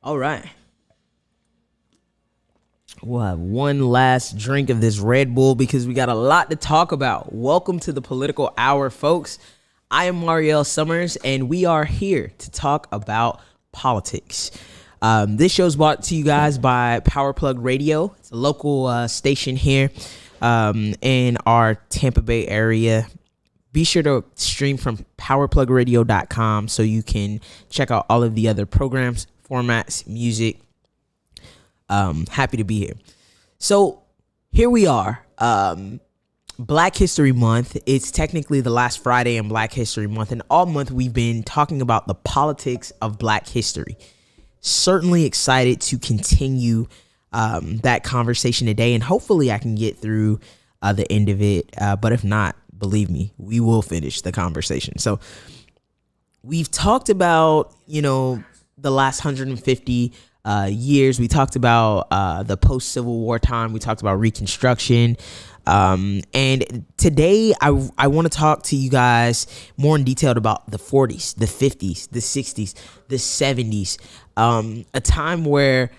All right. We'll have one last drink of this Red Bull because we got a lot to talk about. Welcome to the Political Hour, folks. I am Mhariel Summers, and we are here to talk about politics. This show is brought to you guys by Power Plug Radio. It's a local station here in our Tampa Bay area. Be sure to stream from powerplugradio.com so you can check out all of the other programs, formats, music. Happy to be here. So here we are. Black History Month. It's technically the last Friday in Black History Month, and all month we've been talking about the politics of Black history. Certainly excited to continue that conversation today, and hopefully I can get through the end of it. But if not, believe me, we will finish the conversation. So we've talked about, the last 150 years. We talked about the post-Civil War time. We talked about Reconstruction. And today I want to talk to you guys more in detail about the 40s, the 50s, the 60s, the 70s, a time where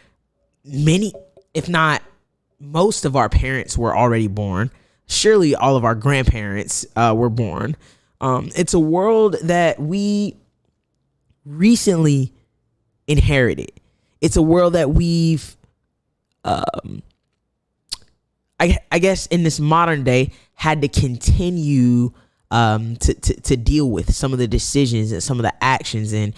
many, if not most of our parents were already born. Surely all of our grandparents were born. It's a world that we recently inherited. It's a world that we've, I guess, in this modern day, had to continue to deal with some of the decisions and some of the actions and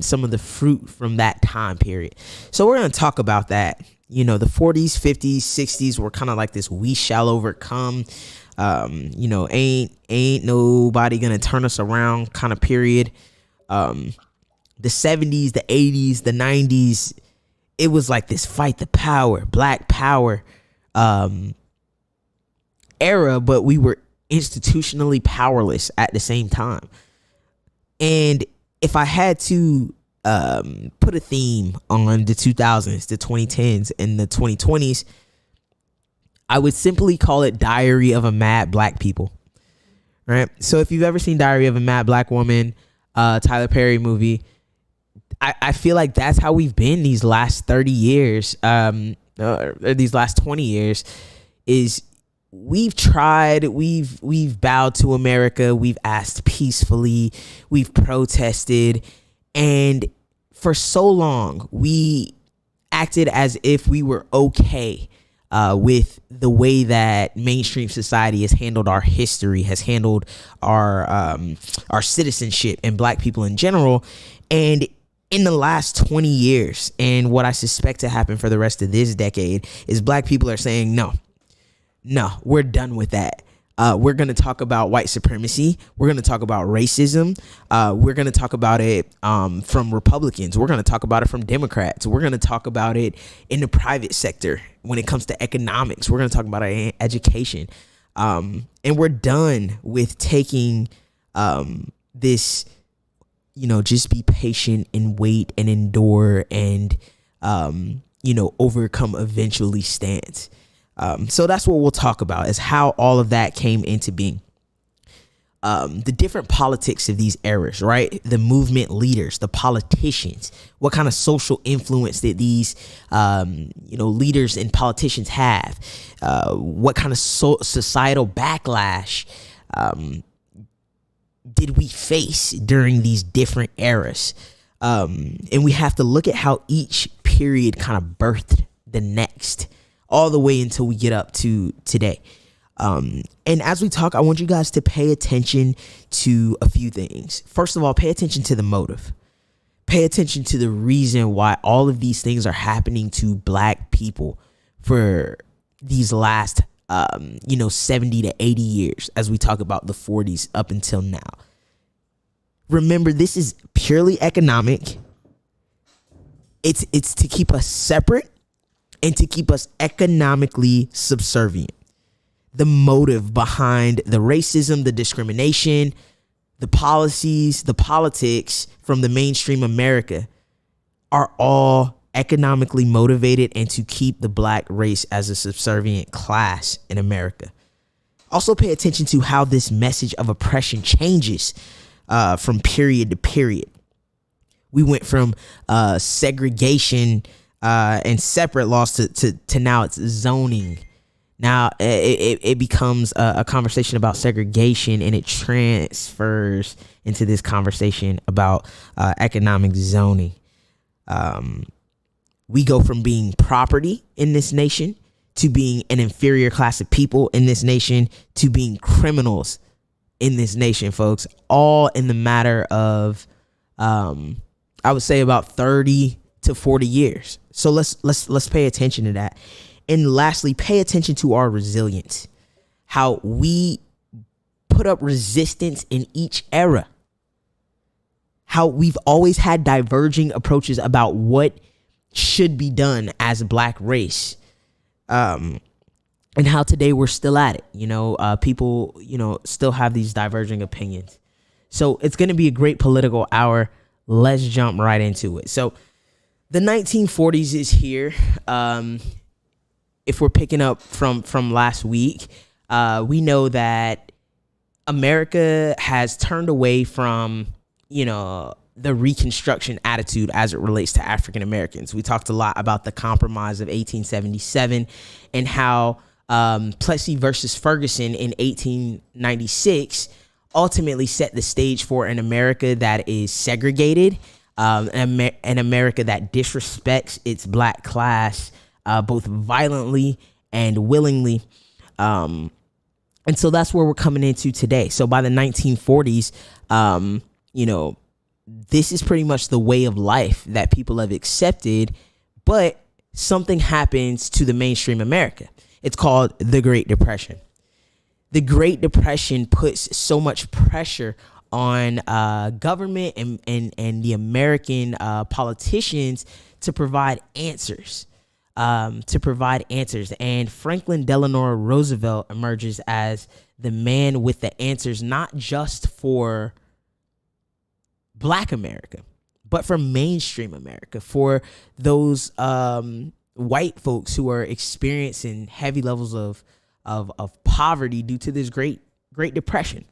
some of the fruit from that time period. So we're going to talk about that. The 40s, 50s, 60s were kind of like this we shall overcome, ain't nobody going to turn us around kind of period. The 70s, the 80s, the 90s, it was like this fight the power, Black power era, but we were institutionally powerless at the same time. And if I had to put a theme on the 2000s, the 2010s, and the 2020s, I would simply call it Diary of a Mad Black People. Right? So if you've ever seen Diary of a Mad Black Woman, Tyler Perry movie, I feel like that's how we've been these last 30 years, or these last 20 years, is we've tried, we've bowed to America, we've asked peacefully, we've protested, and for so long we acted as if we were okay with the way that mainstream society has handled our history, has handled our citizenship and Black people in general. And in the last 20 years, and what I suspect to happen for the rest of this decade, is Black people are saying, no, we're done with that. We're going to talk about white supremacy. We're going to talk about racism. We're going to talk about it from Republicans. We're going to talk about it from Democrats. We're going to talk about it in the private sector when it comes to economics. We're going to talk about it in education. And we're done with taking this, just be patient and wait and endure and, overcome eventually stance. So that's what we'll talk about, is how all of that came into being. The different politics of these eras, right? The movement leaders, the politicians, what kind of social influence did these, leaders and politicians have? What kind of societal backlash did we face during these different eras? And we have to look at how each period kind of birthed the next, all the way until we get up to today. And as we talk, I want you guys to pay attention to a few things. First of all, pay attention to the motive. Pay attention to the reason why all of these things are happening to Black people for these last 70 to 80 years, as we talk about the 40s up until now. Remember, this is purely economic. It's to keep us separate and to keep us economically subservient. The motive behind the racism, the discrimination, the policies, the politics from the mainstream America are all economically motivated and to keep the Black race as a subservient class in America. Also pay attention to how this message of oppression changes from period to period. We went from segregation and separate laws to now it's zoning. Now it becomes a conversation about segregation, and it transfers into this conversation about economic zoning. We go from being property in this nation to being an inferior class of people in this nation to being criminals in this nation, folks, all in the matter of I would say about 30 to 40 years. So let's pay attention to that. And lastly, pay attention to our resilience, how we put up resistance in each era, how we've always had diverging approaches about what should be done as a Black race, and how today we're still at it. People, still have these diverging opinions. So it's going to be a great political hour. Let's jump right into it. So the 1940s is here. If we're picking up from last week, we know that America has turned away from, the Reconstruction attitude as it relates to African Americans. We talked a lot about the Compromise of 1877 and how Plessy versus Ferguson in 1896 ultimately set the stage for an America that is segregated, an America that disrespects its Black class, both violently and willingly. And so that's where we're coming into today. So by the 1940s, this is pretty much the way of life that people have accepted, but something happens to the mainstream America. It's called the Great Depression. The Great Depression puts so much pressure on government and the American politicians to provide answers. And Franklin Delano Roosevelt emerges as the man with the answers, not just for Black America, but for mainstream America, for those white folks who are experiencing heavy levels of poverty due to this Great Depression.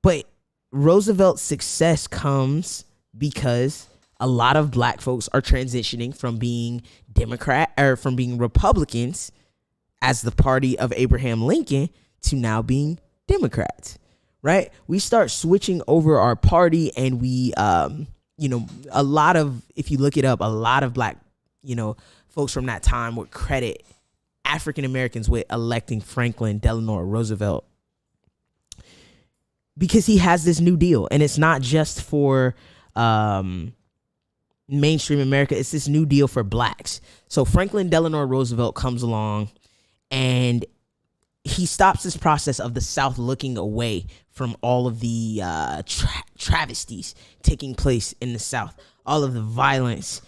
But Roosevelt's success comes because a lot of Black folks are transitioning from being from being Republicans as the party of Abraham Lincoln to now being Democrats, right? We start switching over our party, and we, a lot of, if you look it up, a lot of Black, folks from that time would credit African Americans with electing Franklin Delano Roosevelt because he has this new deal, and it's not just for mainstream America. It's this new deal for Blacks. So Franklin Delano Roosevelt comes along, and he stops this process of the South looking away from all of the travesties taking place in the South, all of the violence.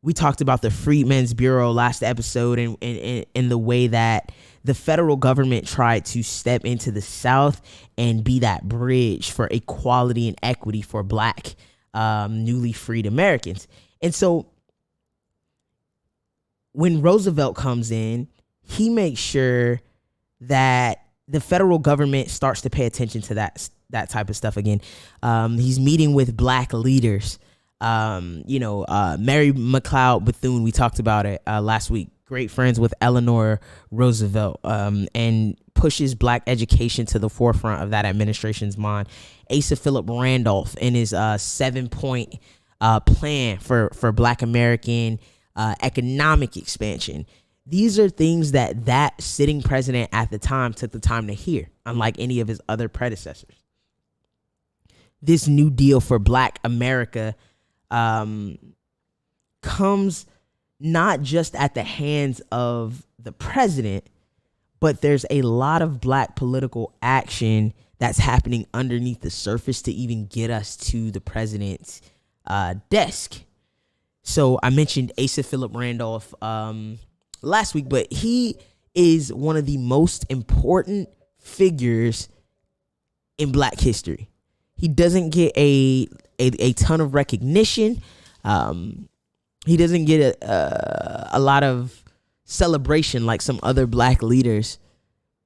We talked about the Freedmen's Bureau last episode, and in the way that the federal government tried to step into the South and be that bridge for equality and equity for Black newly freed Americans. And so when Roosevelt comes in, he makes sure that the federal government starts to pay attention to that type of stuff again. He's meeting with Black leaders. Mary McLeod Bethune, we talked about it last week, great friends with Eleanor Roosevelt, and pushes Black education to the forefront of that administration's mind. Asa Phillip Randolph in his 7-point plan for Black American economic expansion. These are things that sitting president at the time took the time to hear, unlike any of his other predecessors. This New Deal for Black America comes not just at the hands of the president, but there's a lot of Black political action that's happening underneath the surface to even get us to the president's desk. So I mentioned Asa Phillip Randolph last week, but he is one of the most important figures in Black history. He doesn't get a ton of recognition. He doesn't get a lot of celebration like some other Black leaders.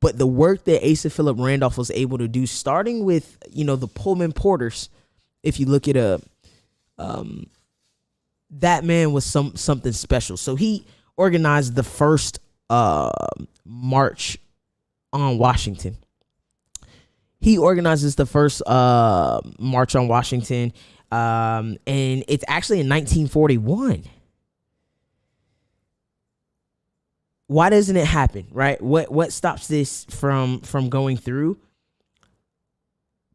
But the work that Asa Phillip Randolph was able to do, starting with, the Pullman Porters, if you look it up, that man was something special. So he organized the first march on Washington. He organizes the first march on Washington, and it's actually in 1941. Why doesn't it happen, right? What stops this from going through?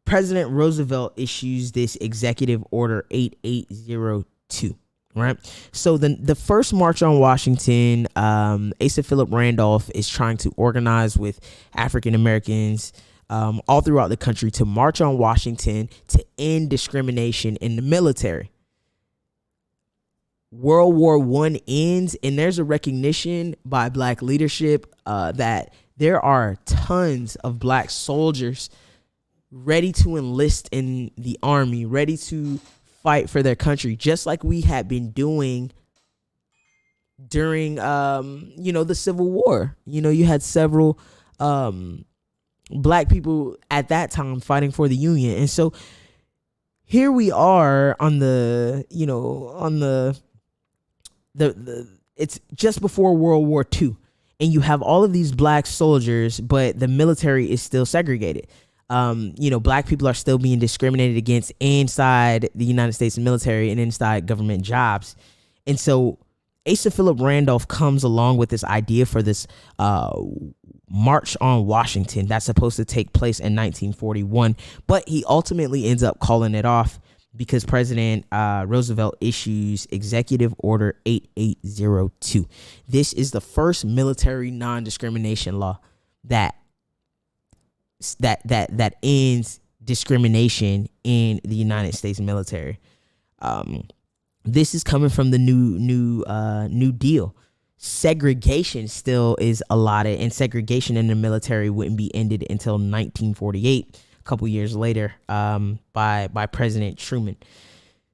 President Roosevelt issues this Executive Order 8802, right? So the first march on Washington, Asa Phillip Randolph is trying to organize with African Americans all throughout the country to march on Washington to end discrimination in the military. World War I ends, and there's a recognition by Black leadership that there are tons of Black soldiers ready to enlist in the army, ready to fight for their country, just like we had been doing during, the Civil War. You had several Black people at that time fighting for the Union. And so here we are on the it's just before World War II, and you have all of these Black soldiers, but the military is still segregated. Black people are still being discriminated against inside the United States military and inside government jobs. And so Asa Phillip Randolph comes along with this idea for this march on Washington that's supposed to take place in 1941, but he ultimately ends up calling it off because President Roosevelt issues Executive Order 8802. This is the first military non-discrimination law that ends discrimination in the United States military. This is coming from the New Deal. Segregation still is allotted, and segregation in the military wouldn't be ended until 1948. Couple years later, by President Truman.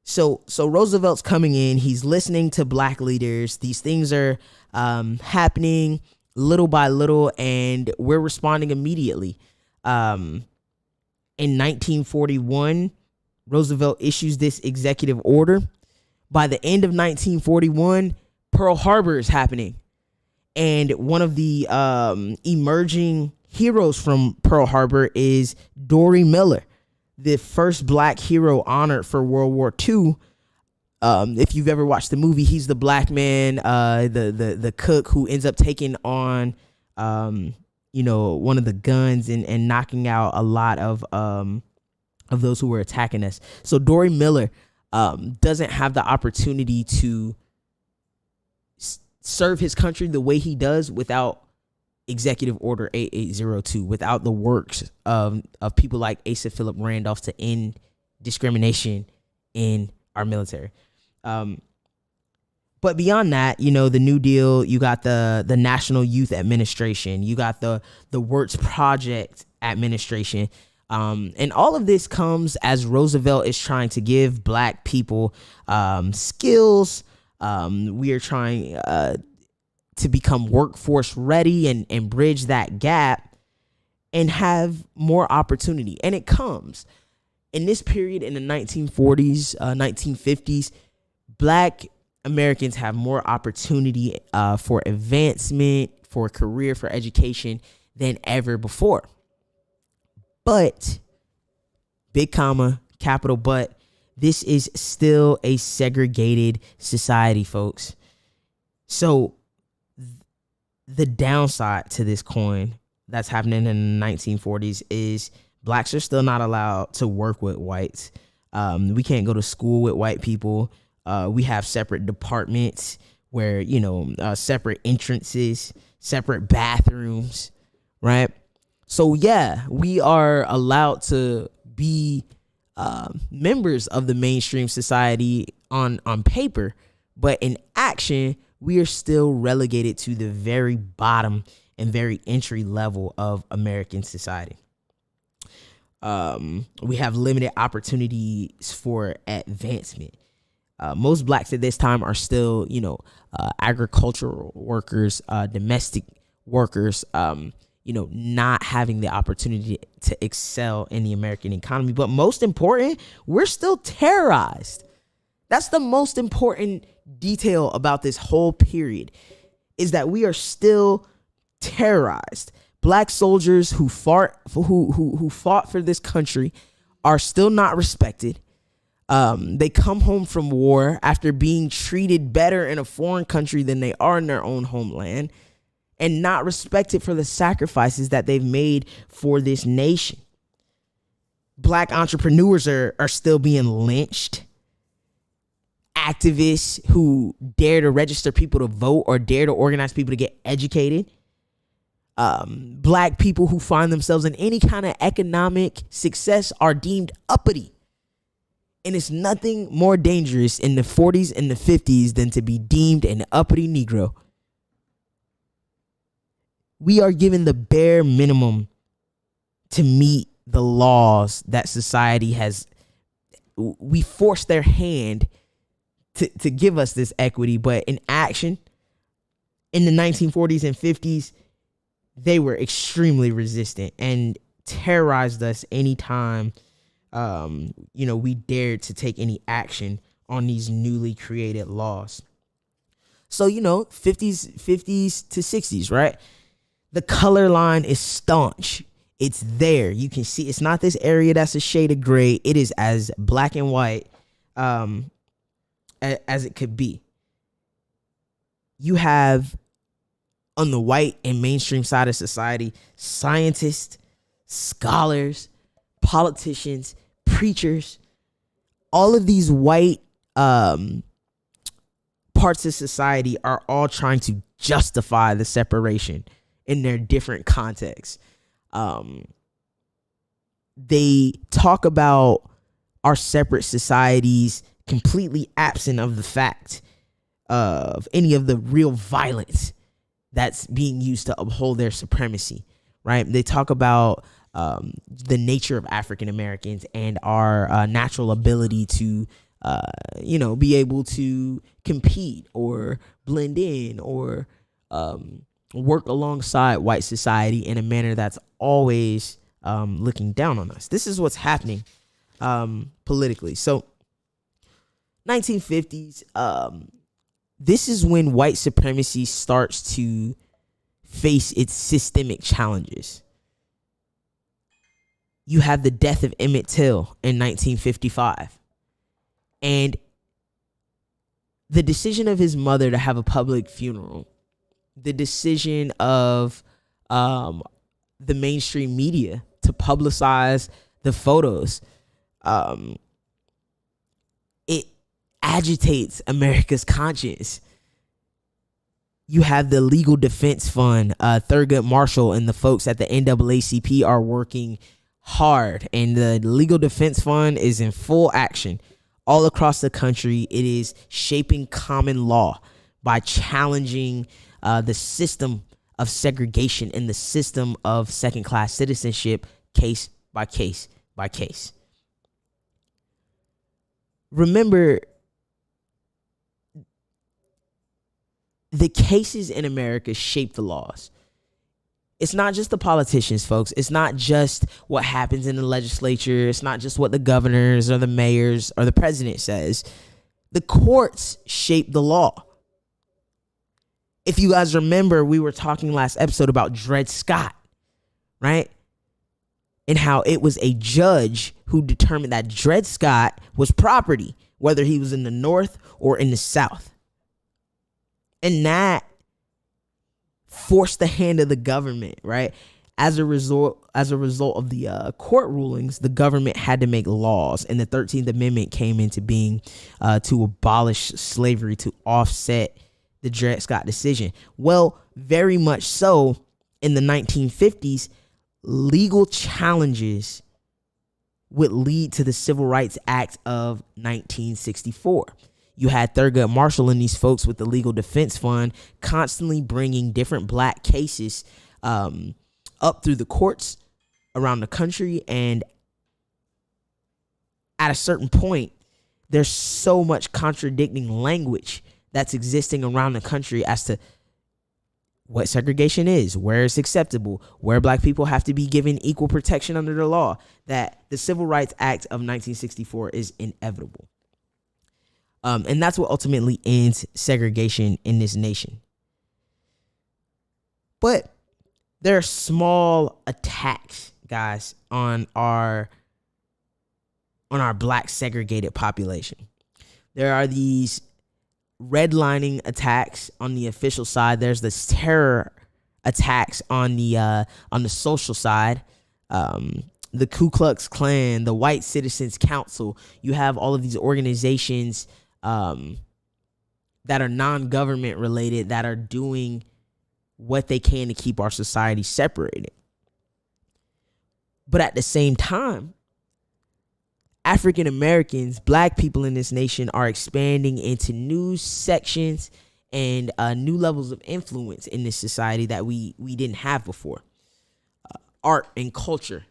So Roosevelt's coming in. He's listening to Black leaders. These things are happening little by little, and we're responding immediately. In 1941, Roosevelt issues this executive order. By the end of 1941, Pearl Harbor is happening, and one of the emerging heroes from Pearl Harbor is Dory Miller, the first Black hero honored for World War II. If you've ever watched the movie, he's the Black man, the cook who ends up taking on, one of the guns and knocking out a lot of those who were attacking us. So Dory Miller doesn't have the opportunity to serve his country the way he does without Executive Order 8802, without the works of people like Asa Phillip Randolph to end discrimination in our military. But beyond that, the New Deal, you got the National Youth Administration, you got the Wirtz Project Administration. And all of this comes as Roosevelt is trying to give Black people skills. We are trying to become workforce ready and bridge that gap and have more opportunity. And it comes in this period in the 1940s, 1950s, Black Americans have more opportunity for advancement, for career, for education than ever before. But, big comma, capital but, this is still a segregated society, folks. So the downside to this coin that's happening in the 1940s is blacks are still not allowed to work with whites. We can't go to school with white people. We have separate departments where, separate entrances, separate bathrooms, right? So yeah, we are allowed to be members of the mainstream society on paper, but in action, we are still relegated to the very bottom and very entry level of American society. We have limited opportunities for advancement. Most blacks at this time are still, agricultural workers, domestic workers, not having the opportunity to excel in the American economy. But most important, we're still terrorized. That's the most important detail about this whole period, is that we are still terrorized. Black soldiers who fought for this country are still not respected. They come home from war after being treated better in a foreign country than they are in their own homeland, and not respected for the sacrifices that they've made for this nation. Black entrepreneurs are still being lynched. Activists who dare to register people to vote or dare to organize people to get educated. Black people who find themselves in any kind of economic success are deemed uppity. And it's nothing more dangerous in the 40s and the 50s than to be deemed an uppity Negro. We are given the bare minimum to meet the laws that society has. We force their hand to give us this equity, but in action, in the 1940s and 50s, they were extremely resistant and terrorized us anytime, we dared to take any action on these newly created laws. So, 50s to 60s, right? The color line is staunch. It's there. You can see it's not this area that's a shade of gray. It is as black and white as it could be. You have, on the white and mainstream side of society, scientists, scholars, politicians, preachers, all of these white parts of society are all trying to justify the separation in their different contexts. They talk about our separate societies completely absent of the fact of any of the real violence that's being used to uphold their supremacy, right? They talk about the nature of African Americans and our natural ability to, be able to compete or blend in or work alongside white society in a manner that's always looking down on us. This is what's happening politically. So 1950s, this is when white supremacy starts to face its systemic challenges. You have the death of Emmett Till in 1955. And the decision of his mother to have a public funeral, the decision of the mainstream media to publicize the photos, it agitates America's conscience. You have the Legal Defense Fund, Thurgood Marshall and the folks at the NAACP are working hard, and the Legal Defense Fund is in full action all across the country. It is shaping common law by challenging the system of segregation and the system of second-class citizenship, case by case by case. Remember, the cases in America shape the laws. It's not just the politicians, folks. It's not just what happens in the legislature. It's not just what the governors or the mayors or the president says. The courts shape the law. If you guys remember, we were talking last episode about Dred Scott, right? And how it was a judge who determined that Dred Scott was property, whether he was in the North or in the South. And that forced the hand of the government, right? As a result of the court rulings, the government had to make laws, and the 13th Amendment came into being to abolish slavery, to offset the Dred Scott decision. Well, very much so. In the 1950s, legal challenges would lead to the Civil Rights Act of 1964. You had Thurgood Marshall and these folks with the Legal Defense Fund constantly bringing different black cases up through the courts around the country. And at a certain point, there's so much contradicting language that's existing around the country as to what segregation is, where it's acceptable, where black people have to be given equal protection under the law, that the Civil Rights Act of 1964 is inevitable. And that's what ultimately ends segregation in this nation. But there are small attacks, guys, on our black segregated population. There are these redlining attacks on the official side. There's this terror attacks on the social side. The Ku Klux Klan, the White Citizens Council. You have all of these organizations that are non-government related that are doing what they can to keep our society separated. But at the same time, African Americans, black people in this nation, are expanding into new sections and new levels of influence in this society that we didn't have before. Art and culture.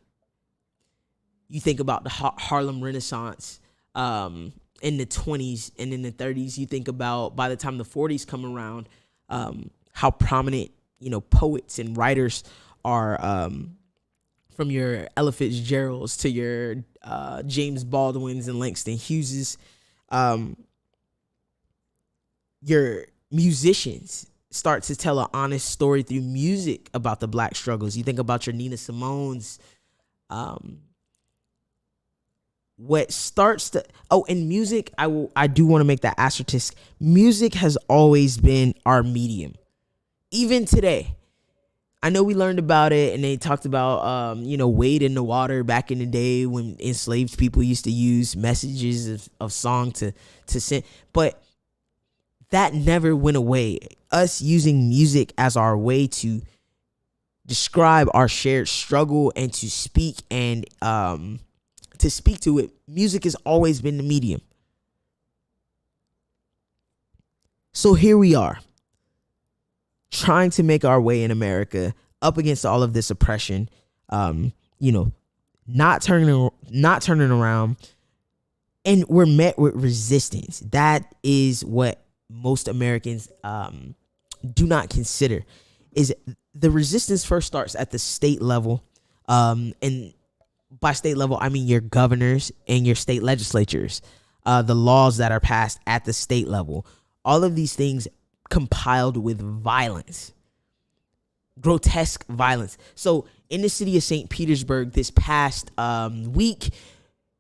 You think about the Harlem Renaissance in the 20s and in the 30s. You think about, by the time the 40s come around, how prominent, poets and writers are, from your Ella Fitzgeralds to your James Baldwins and Langston Hugheses. Your musicians start to tell an honest story through music about the black struggles. You think about your Nina Simone's. In music, I do want to make that asterisk. Music has always been our medium. Even today, I know we learned about it, and they talked about, Wade in the Water back in the day when enslaved people used to use messages of song to send. But that never went away. Us using music as our way to describe our shared struggle and to speak to it, music has always been the medium. So here we are, trying to make our way in America up against all of this oppression, not turning around, and we're met with resistance. That is what most Americans do not consider. Is the resistance first starts at the state level, and by state level, I mean your governors and your state legislatures, the laws that are passed at the state level. All of these things compiled with violence, grotesque violence. So in the city of St. Petersburg this past week,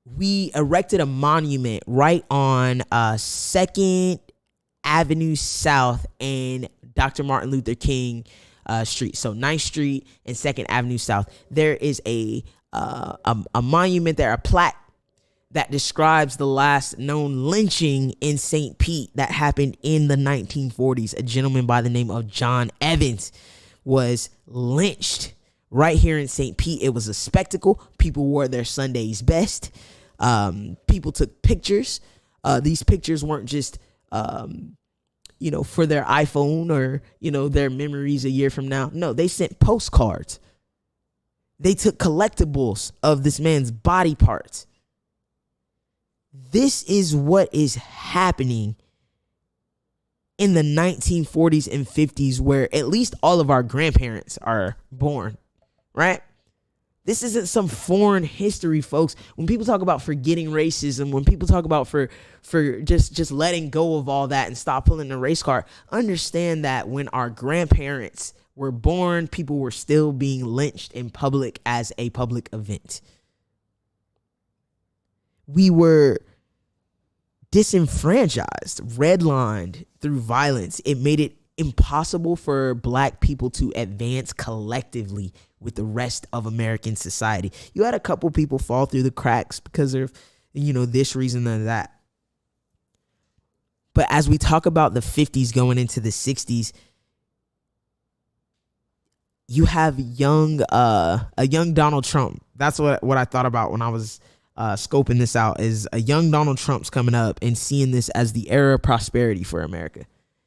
we erected a monument right on 2nd Avenue South and Dr. Martin Luther King Street. So 9th Street and 2nd Avenue South. There is a monument there, a plaque that describes the last known lynching in St. Pete that happened in the 1940s. A gentleman by the name of John Evans was lynched right here in St. Pete. It was a spectacle. People wore their Sunday's best. People took pictures. These pictures weren't just, for their iPhone or, their memories a year from now. No, they sent postcards. They took collectibles of this man's body parts. This is what is happening in the 1940s and 50s, where at least all of our grandparents are born, right? This isn't some foreign history, folks. When people talk about forgetting racism, when people talk about for just letting go of all that and stop pulling the race card, understand that when our grandparents were born, people were still being lynched in public as a public event. We were disenfranchised, redlined through violence. It made it impossible for black people to advance collectively with the rest of American society. You had a couple people fall through the cracks because of, this reason or that. But as we talk about the 50s going into the 60s, you have a young Donald Trump. That's what I thought about when I was scoping this out, is a young Donald Trump's coming up and seeing this as the era of prosperity for America,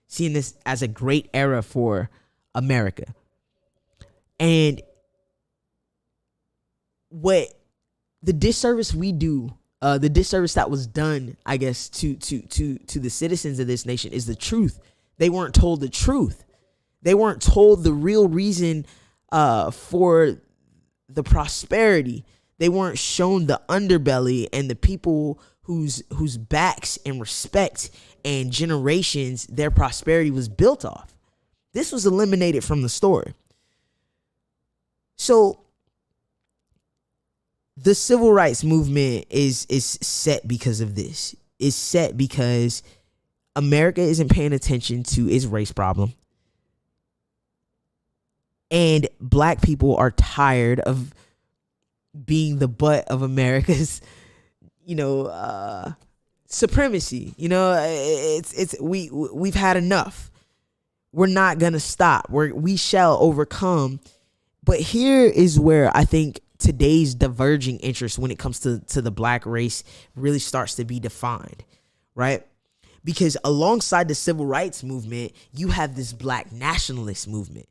seeing this as a great era for America. And what the disservice we do, the disservice that was done, I guess, to the citizens of this nation is the truth. They weren't told the truth. They weren't told the real reason for the prosperity. They weren't shown the underbelly and the people whose backs and respect and generations their prosperity was built off. This was eliminated from the story. So the civil rights movement is set because of this. It's set because America isn't paying attention to its race problem. And black people are tired of being the butt of America's, supremacy. We've had enough. We're not gonna stop. We shall overcome. But here is where I think today's diverging interest when it comes to the black race really starts to be defined, right? Because alongside the civil rights movement, you have this black nationalist movement.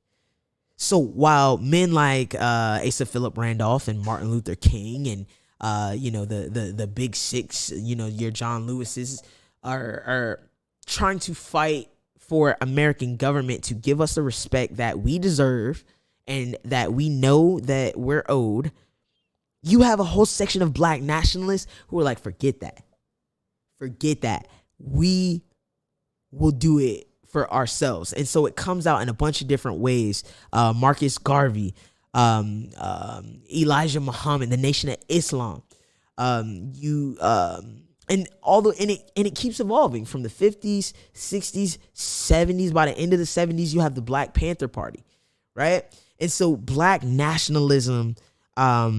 So while men like Asa Phillip Randolph and Martin Luther King and the big six, your John Lewis's are trying to fight for American government to give us the respect that we deserve and that we know that we're owed, you have a whole section of black nationalists who are like, forget that. We will do it for ourselves. And so it comes out in a bunch of different ways. Marcus Garvey, Elijah Muhammad, the Nation of Islam, and it keeps evolving from the 50s, 60s, 70s. By the end of the 70s, you have the Black Panther Party, right? And so black nationalism,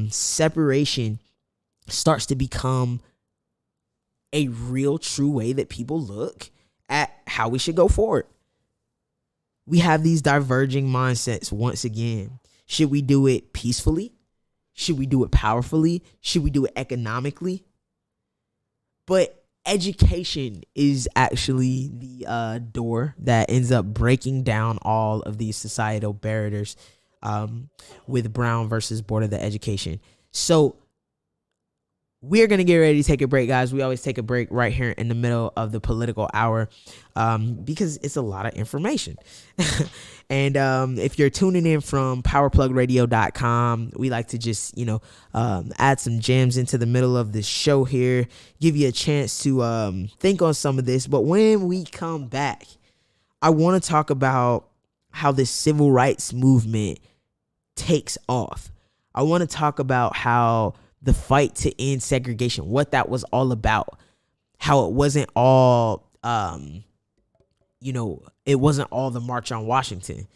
separation starts to become a real, true way that people look at how we should go forward. We have these diverging mindsets once again. Should we do it peacefully? Should we do it powerfully? Should we do it economically? But education is actually the door that ends up breaking down all of these societal barriers with Brown versus Board of the Education. So we're going to get ready to take a break, guys. We always take a break right here in the middle of the political hour because it's a lot of information. And if you're tuning in from powerplugradio.com, we like to just, add some gems into the middle of the show here, give you a chance to think on some of this. But when we come back, I want to talk about how the civil rights movement takes off. I want to talk about how the fight to end segregation, what that was all about, how it wasn't all, it wasn't all the March on Washington.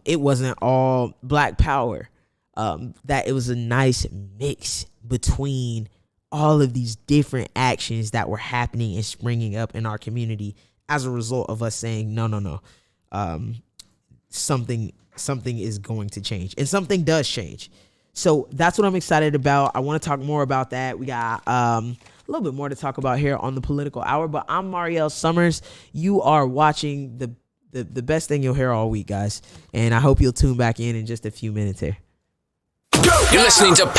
It wasn't all Black Power. That it was a nice mix between all of these different actions that were happening and springing up in our community as a result of us saying, no. Something is going to change, and something does change. So that's what I'm excited about. I want to talk more about that. We got a little bit more to talk about here on the Political Hour, but I'm Mhariel Summers. You are watching the best thing you'll hear all week, guys, and I hope you'll tune back in just a few minutes here. You're listening to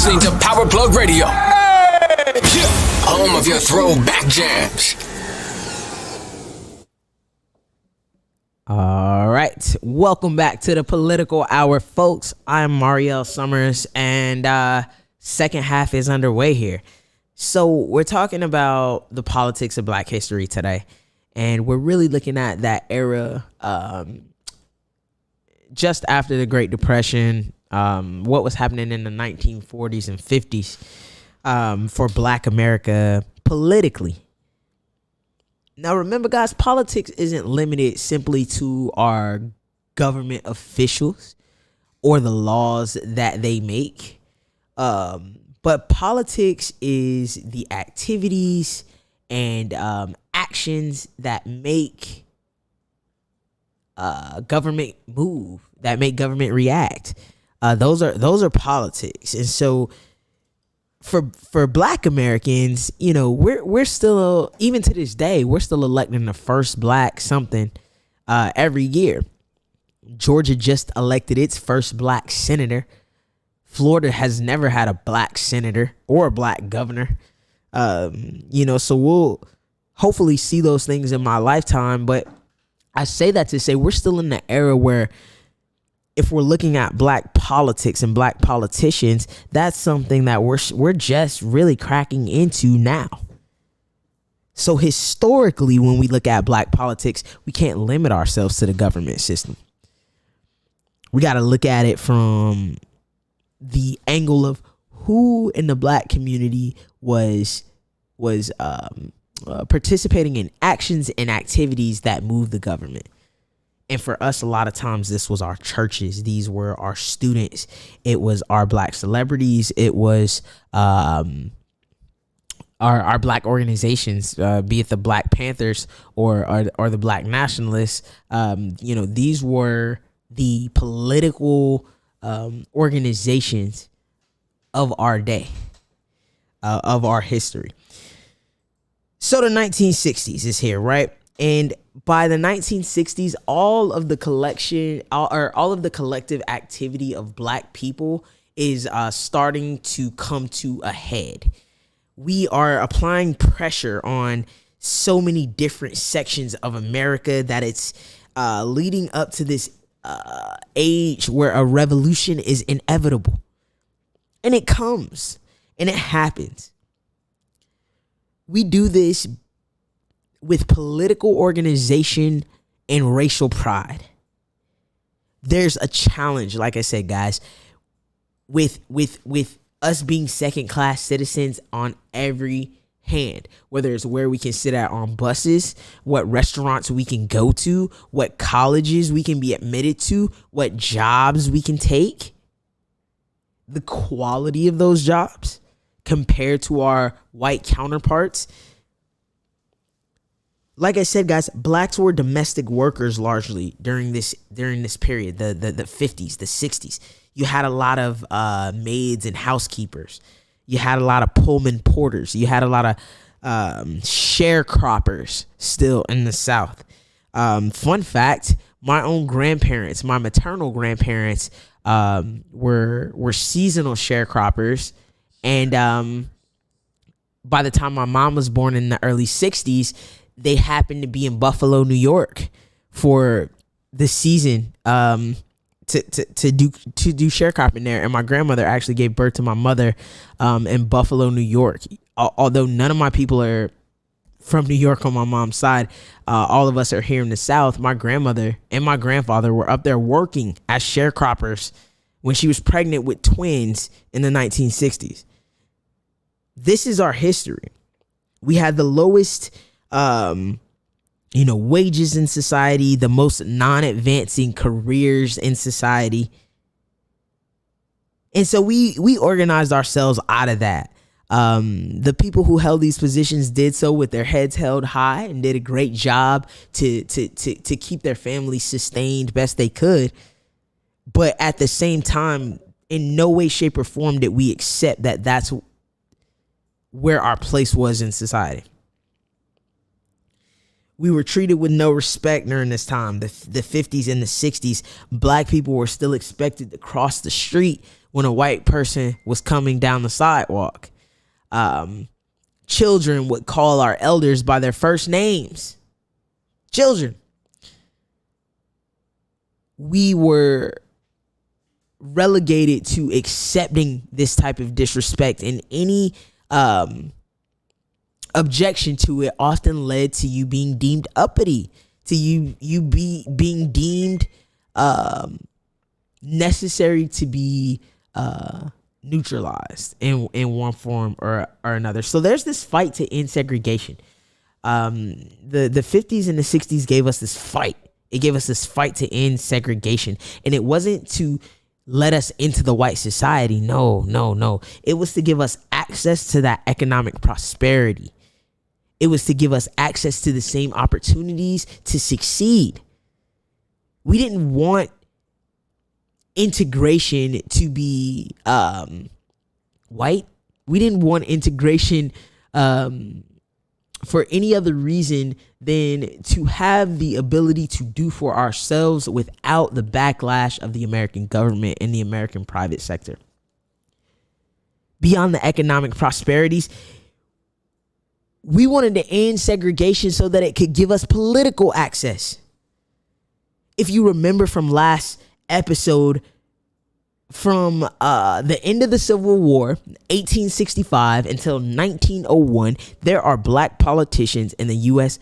listening to Power Plug Radio, home of your throwback jams. All right, welcome back to the Political Hour, folks. I'm Mhariel Summers, and second half is underway here. So we're talking about the politics of Black history today, and we're really looking at that era just after the Great Depression, what was happening in the 1940s and 50s for Black America politically. Now, remember, guys, politics isn't limited simply to our government officials or the laws that they make. But politics is the activities and actions that make government move, that make government react. Those are politics. And so for Black Americans, you know, we're still, even to this day, we're still electing the first Black something every year. Georgia just elected its first Black senator. Florida has never had a Black senator or a Black governor. You know, so we'll hopefully see those things in my lifetime. But I say that to say we're still in the era where, if we're looking at Black politics and Black politicians, that's something that we're just really cracking into now. So historically, when we look at Black politics, we can't limit ourselves to the government system. We got to look at it from the angle of who in the Black community was participating in actions and activities that move the government. And for us, a lot of times this was our churches. These were our students. It was our Black celebrities. It was our Black organizations, be it the Black Panthers or the Black Nationalists. You know, these were the political organizations of our day, of our history. So the 1960s is here, right? And by the 1960s, all of the collective activity of Black people is starting to come to a head. We are applying pressure on so many different sections of America that it's leading up to this age where a revolution is inevitable. And it comes and it happens. We do this with political organization and racial pride. There's a challenge, like I said, guys, with us being second-class citizens on every hand, whether it's where we can sit at on buses, what restaurants we can go to, what colleges we can be admitted to, what jobs we can take, the quality of those jobs compared to our white counterparts. Like I said, guys, Blacks were domestic workers largely during this period, the 50s, the 60s. You had a lot of maids and housekeepers. You had a lot of Pullman porters. You had a lot of sharecroppers still in the South. Fun fact, my own grandparents, my maternal grandparents, were seasonal sharecroppers. And by the time my mom was born in the early 60s, they happened to be in Buffalo, New York for the season to do sharecropping there. And my grandmother actually gave birth to my mother in Buffalo, New York. Although none of my people are from New York on my mom's side, all of us are here in the South. My grandmother and my grandfather were up there working as sharecroppers when she was pregnant with twins in the 1960s. This is our history. We had the lowest wages in society, the most non-advancing careers in society. And so we organized ourselves out of that. The people who held these positions did so with their heads held high and did a great job to keep their families sustained best they could. But at the same time, in no way, shape, or form did we accept that that's where our place was in society. We were treated with no respect during this time. The 50s and the 60s, Black people were still expected to cross the street when a white person was coming down the sidewalk. Children would call our elders by their first names. Children. We were relegated to accepting this type of disrespect, and any objection to it often led to you being deemed uppity, to being deemed necessary to be neutralized in one form or another. So there's this fight to end segregation. The 50s and the 60s gave us this fight. It gave us this fight to end segregation, and it wasn't to let us into the white society. No. It was to give us access to that economic prosperity. It was to give us access to the same opportunities to succeed. We didn't want integration to be white. We didn't want integration for any other reason than to have the ability to do for ourselves without the backlash of the American government and the American private sector. Beyond the economic prosperities, we wanted to end segregation so that it could give us political access. If you remember from last episode, from the end of the Civil War, 1865, until 1901, there are black politicians in the U.S.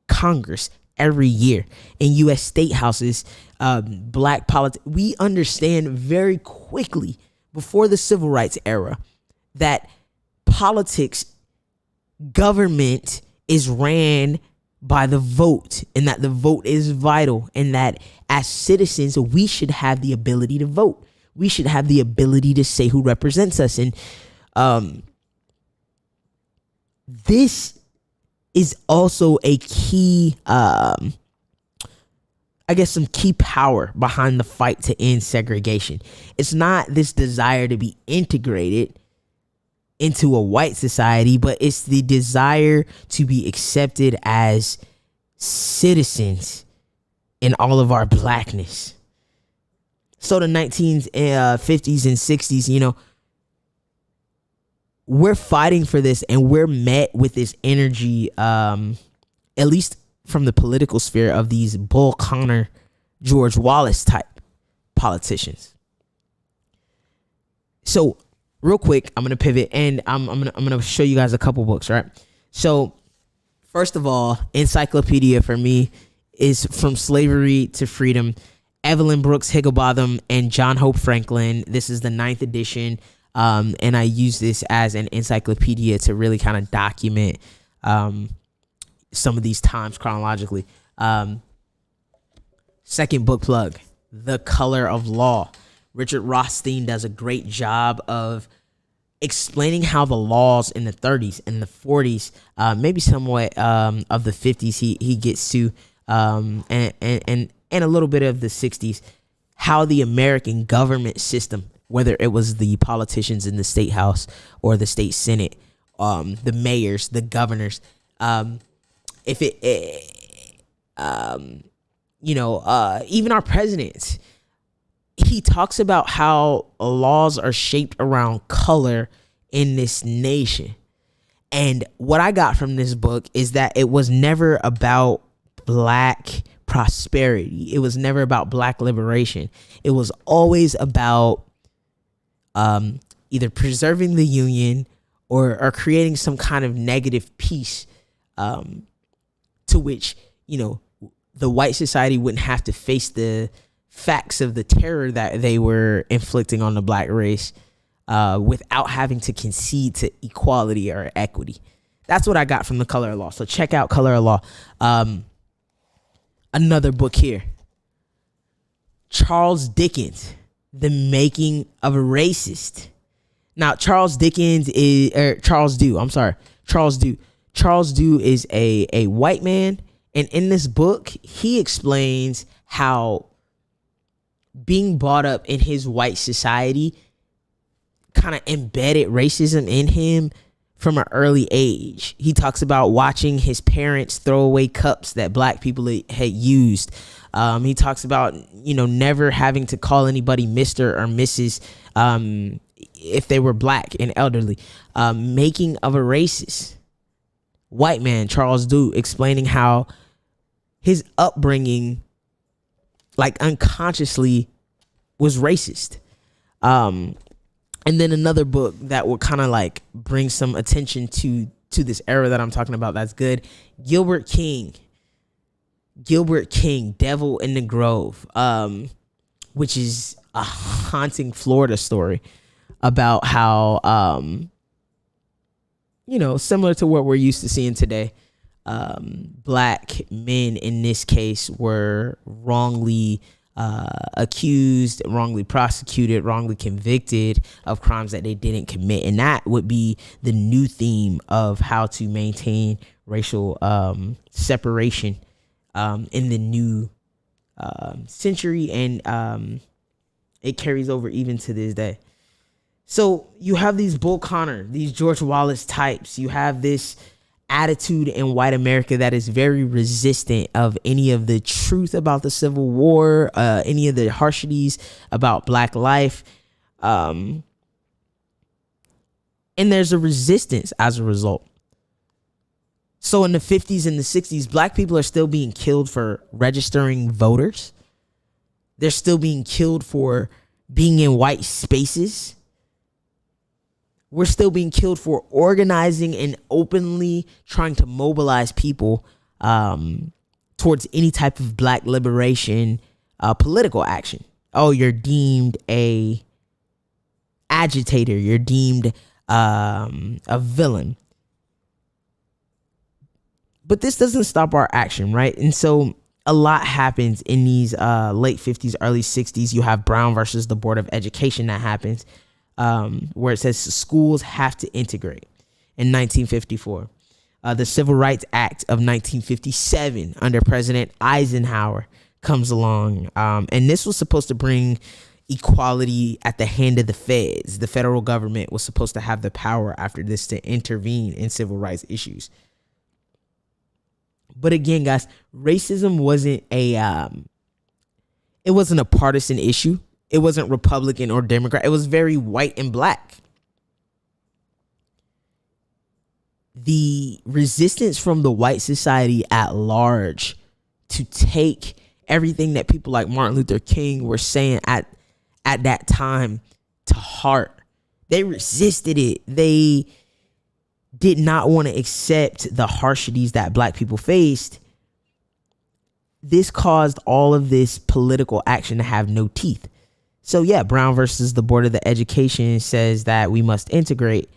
Congress every year. In U.S. state houses, we understand very quickly before the Civil Rights era that politics, government is ran by the vote, and that the vote is vital, and that as citizens, we should have the ability to vote. We should have the ability to say who represents us. And this is also a key, some key power behind the fight to end segregation. It's not this desire to be integrated into a white society, but it's the desire to be accepted as citizens in all of our blackness. So the 1950s and 60s, we're fighting for this, and we're met with this energy, at least from the political sphere, of these Bull Connor, George Wallace type politicians. So real quick, I'm gonna pivot, and I'm gonna show you guys a couple books, right? So first of all, encyclopedia for me is From Slavery to Freedom, Evelyn Brooks Higginbotham and John Hope Franklin. This is the 9th edition, and I use this as an encyclopedia to really kind of document some of these times chronologically. Second book plug, The Color of Law. Richard Rothstein does a great job of explaining how the laws in the 30s and the 40s, maybe somewhat of the 50s, he gets to, and a little bit of the 60s, how the American government system, whether it was the politicians in the state house or the state senate, the mayors, the governors, even our presidents, he talks about how laws are shaped around color in this nation. And what I got from this book is that it was never about black prosperity. It was never about black liberation. It was always about either preserving the Union or creating some kind of negative peace, to which, the white society wouldn't have to face the facts of the terror that they were inflicting on the black race, without having to concede to equality or equity. That's what I got from The Color of Law. So check out Color of Law. Another book here, Charles Dickens, The Making of a Racist. Now, Charles Dew is a white man, and in this book, he explains how being brought up in his white society kind of embedded racism in him from an early age. He talks about watching his parents throw away cups that black people had used. He talks about, never having to call anybody Mr. or Mrs. If they were black and elderly. Making of a racist white man, Charles Duke, explaining how his upbringing, like, unconsciously was racist. And then another book that will kind of like bring some attention to this era that I'm talking about that's good. Gilbert King, Devil in the Grove, which is a haunting Florida story about how, similar to what we're used to seeing today, black men in this case were wrongly accused, wrongly prosecuted, wrongly convicted of crimes that they didn't commit. And that would be the new theme of how to maintain racial separation in the new century. And it carries over even to this day. So you have these Bull Connor, these George Wallace types. You have this attitude in white America that is very resistant of any of the truth about the Civil War, any of the harshities about black life. And there's a resistance as a result. So in the 50s and the 60s, black people are still being killed for registering voters. They're still being killed for being in white spaces. We're still being killed for organizing and openly trying to mobilize people towards any type of black liberation political action. Oh, you're deemed a agitator. You're deemed a villain. But this doesn't stop our action, right? And so a lot happens in these late 50s, early 60s. You have Brown versus the Board of Education that happens. Where it says schools have to integrate in 1954. The Civil Rights Act of 1957 under President Eisenhower comes along. And this was supposed to bring equality at the hand of the feds. The federal government was supposed to have the power after this to intervene in civil rights issues. But again, guys, racism wasn't a partisan issue. It wasn't Republican or Democrat. It was very white and black. The resistance from the white society at large to take everything that people like Martin Luther King were saying at that time to heart. They resisted it. They did not want to accept the harshities that black people faced. This caused all of this political action to have no teeth. So yeah, Brown versus the Board of the Education says that we must integrate.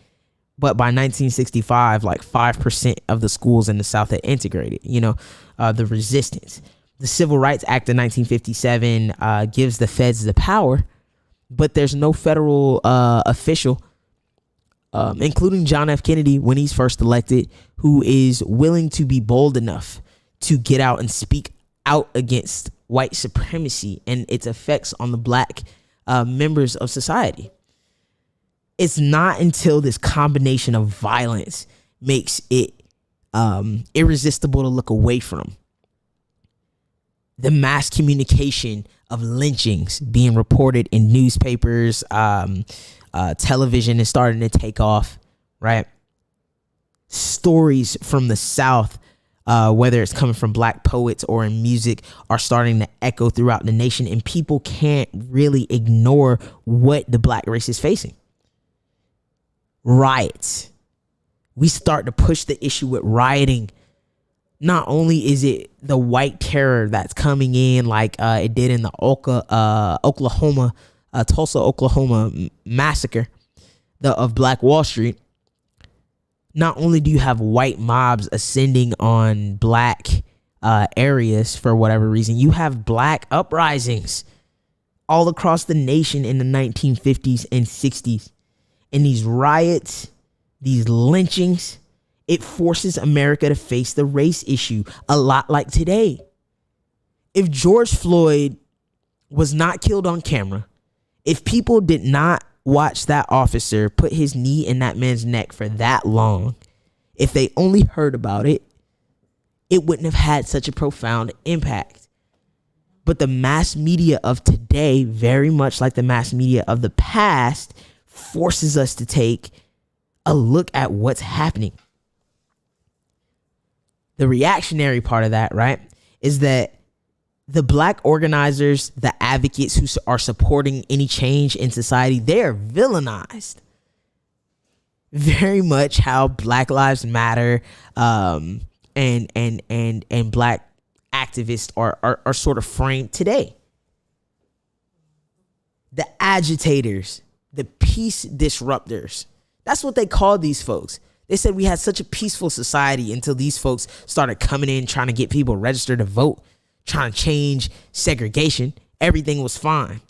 But by 1965, like 5% of the schools in the South had integrated, the resistance. The Civil Rights Act of 1957 gives the feds the power, but there's no federal official, including John F. Kennedy when he's first elected, who is willing to be bold enough to get out and speak out against white supremacy and its effects on the black members of society. It's not until this combination of violence makes it irresistible to look away from. The mass communication of lynchings being reported in newspapers, television is starting to take off, right? Stories from the South, whether it's coming from black poets or in music, are starting to echo throughout the nation, and people can't really ignore what the black race is facing. Riots. We start to push the issue with rioting. Not only is it the white terror that's coming in like it did in the Tulsa, Oklahoma massacre of Black Wall Street. Not only do you have white mobs ascending on black areas for whatever reason, you have black uprisings all across the nation in the 1950s and 60s. And these riots, these lynchings, it forces America to face the race issue a lot like today. If George Floyd was not killed on camera, if people did not watched that officer put his knee in that man's neck for that long, if they only heard about it, it wouldn't have had such a profound impact. But the mass media of today, very much like the mass media of the past, forces us to take a look at what's happening. The reactionary part of that, right, is that the black organizers, the advocates who are supporting any change in society, they are villainized. Very much how Black Lives Matter and black activists are sort of framed today. The agitators, the peace disruptors. That's what they called these folks. They said we had such a peaceful society until these folks started coming in trying to get people registered to vote, trying to change segregation. Everything was fine.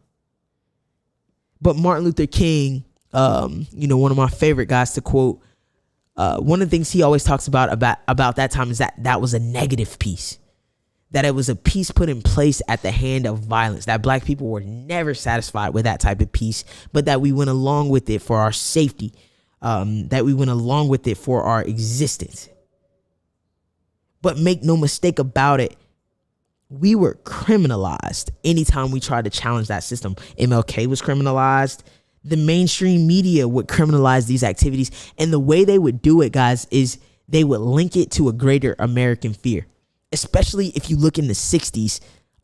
But Martin Luther King, one of my favorite guys to quote, one of the things he always talks about that time is that was a negative peace. That it was a peace put in place at the hand of violence, that black people were never satisfied with that type of peace, but that we went along with it for our safety, that we went along with it for our existence. But make no mistake about it, we were criminalized anytime we tried to challenge that system. MLK was criminalized. The mainstream media would criminalize these activities. And the way they would do it, guys, is they would link it to a greater American fear. Especially if you look in the 60s,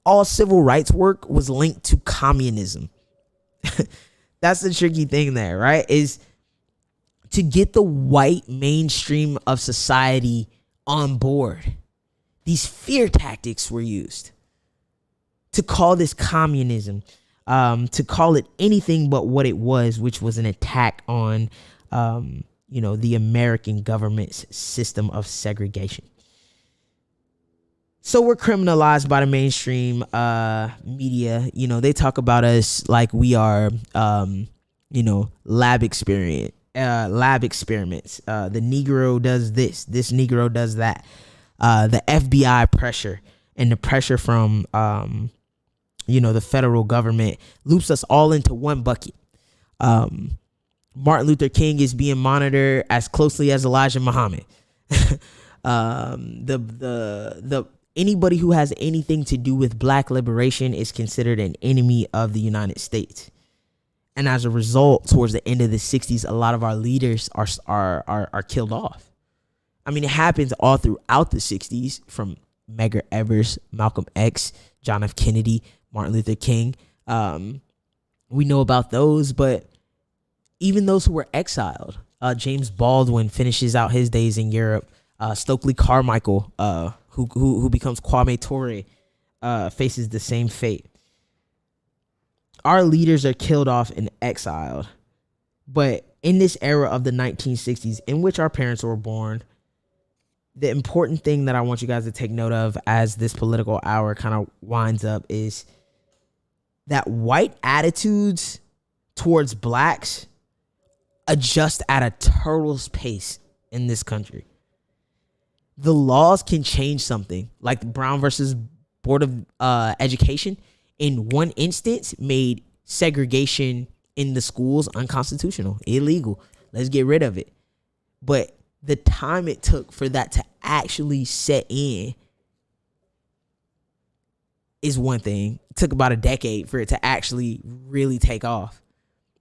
all civil rights work was linked to communism. That's the tricky thing there, right? Is to get the white mainstream of society on board. These fear tactics were used to call this communism, to call it anything but what it was, which was an attack on, the American government's system of segregation. So we're criminalized by the mainstream media. They talk about us like we are, lab experiments. The Negro does this Negro does that. The FBI pressure and the pressure from, the federal government loops us all into one bucket. Martin Luther King is being monitored as closely as Elijah Muhammad. Anybody who has anything to do with black liberation is considered an enemy of the United States. And as a result, towards the end of the 60s, a lot of our leaders are killed off. I mean, it happens all throughout the 60s, from Medgar Evers, Malcolm X, John F. Kennedy, Martin Luther King. We know about those, but even those who were exiled, James Baldwin finishes out his days in Europe. Stokely Carmichael, who becomes Kwame Ture, faces the same fate. Our leaders are killed off and exiled. But in this era of the 1960s, in which our parents were born, the important thing that I want you guys to take note of as this political hour kind of winds up is that white attitudes towards blacks adjust at a turtle's pace in this country. The laws can change something, like the Brown versus Board of Education in one instance made segregation in the schools unconstitutional, illegal. Let's get rid of it. But the time it took for that to actually set in is one thing. It took about a decade for it to actually really take off.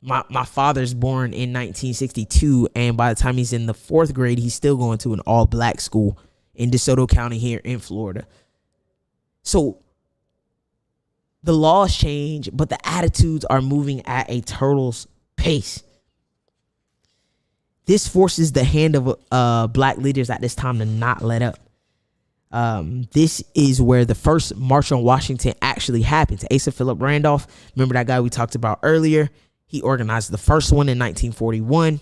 My father's born in 1962, and by the time he's in the 4th grade, he's still going to an all-black school in DeSoto County here in Florida. So the laws change, but the attitudes are moving at a turtle's pace. This forces the hand of black leaders at this time to not let up. This is where the first March on Washington actually happened. Asa Phillip Randolph, remember that guy we talked about earlier? He organized the first one in 1941,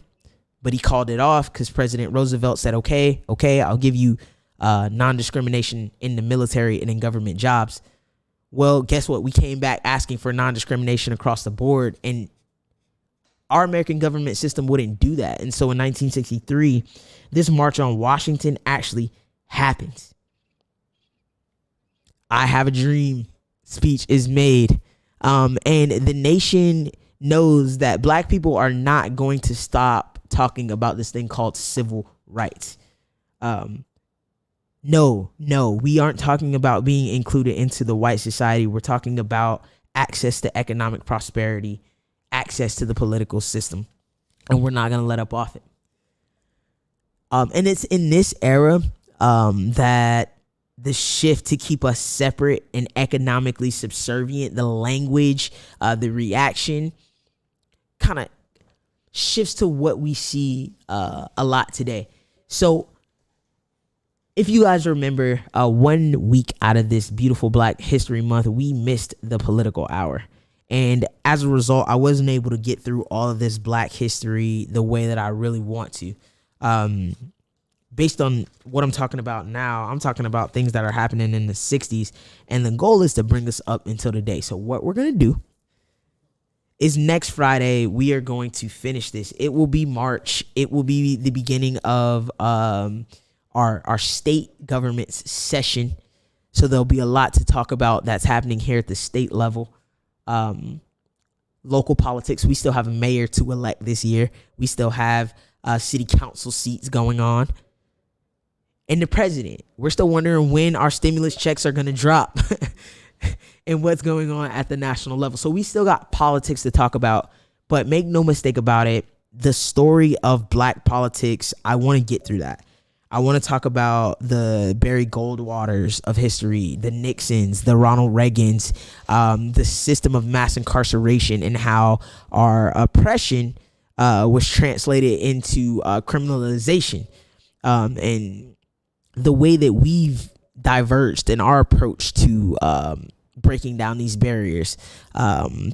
but he called it off because President Roosevelt said, okay, I'll give you non-discrimination in the military and in government jobs. Well, guess what? We came back asking for non-discrimination across the board, and our American government system wouldn't do that. And so in 1963, this March on Washington actually happens. I Have a Dream speech is made. And the nation knows that black people are not going to stop talking about this thing called civil rights. No, we aren't talking about being included into the white society. We're talking about access to economic prosperity, access to the political system, and we're not going to let up off it. And it's in this era that the shift to keep us separate and economically subservient, the language, the reaction kind of shifts to what we see a lot today. So if you guys remember, 1 week out of this beautiful Black History Month, we missed the political hour. And as a result, I wasn't able to get through all of this Black history the way that I really want to. Based on what I'm talking about now, I'm talking about things that are happening in the 60s. And the goal is to bring us up until today. So what we're going to do is next Friday, we are going to finish this. It will be March. It will be the beginning of our state government's session. So there'll be a lot to talk about that's happening here at the state level. Local politics. We still have a mayor to elect this year. We still have city council seats going on. And the president. We're still wondering when our stimulus checks are going to drop and what's going on at the national level. So we still got politics to talk about. But make no mistake about it, the story of Black politics, I want to get through that. I want to talk about the Barry Goldwaters of history, the Nixons, the Ronald Reagans, the system of mass incarceration, and how our oppression was translated into criminalization, and the way that we've diverged in our approach to breaking down these barriers,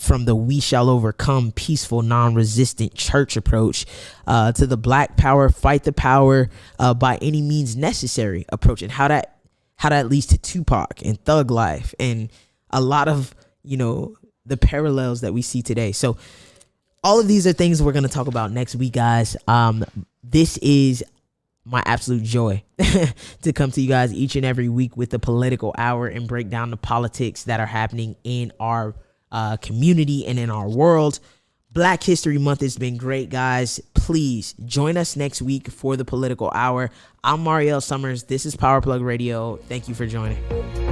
from the we shall overcome peaceful, non-resistant church approach to the Black power, fight the power by any means necessary approach, and how that leads to Tupac and Thug Life and a lot of, the parallels that we see today. So all of these are things we're going to talk about next week, guys. This is my absolute joy to come to you guys each and every week with the political hour and break down the politics that are happening in our community and in our world. Black History Month has been great, guys. Please join us next week for the political hour. I'm Mhariel Summers. This is Power Plug Radio. Thank you for joining.